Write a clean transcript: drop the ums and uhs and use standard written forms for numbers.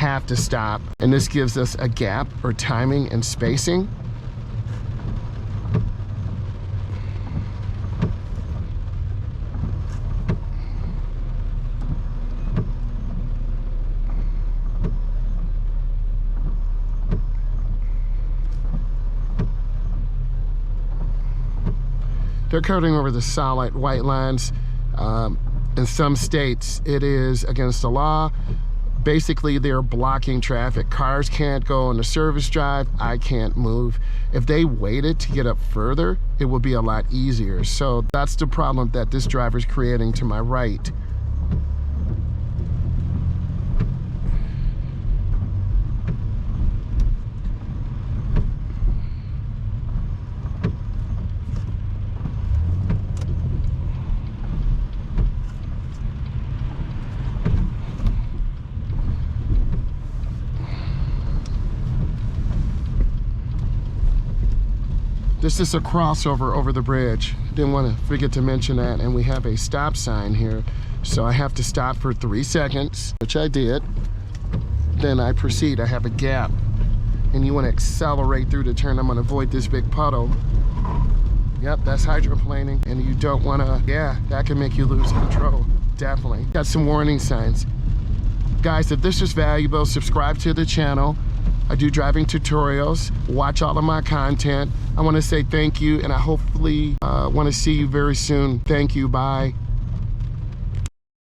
have to stop, and this gives us a gap or timing and spacing. They're coding over the solid white lines. In some states, it is against the law. Basically, they're blocking traffic. Cars can't go on the service drive. I can't move. If they waited to get up further, it would be a lot easier. So that's the problem that this driver's creating to my right. This is a crossover over the bridge. Didn't want to forget to mention that. And we have a stop sign here. So I have to stop for 3 seconds, which I did. Then I proceed. I have a gap. And you want to accelerate through the turn. I'm going to avoid this big puddle. Yep, that's hydroplaning. And you don't want to, yeah, that can make you lose control. Definitely. Got some warning signs. Guys, if this is valuable, subscribe to the channel. I do driving tutorials. Watch all of my content. I want to say thank you, and I hopefully want to see you very soon. Thank you. Bye.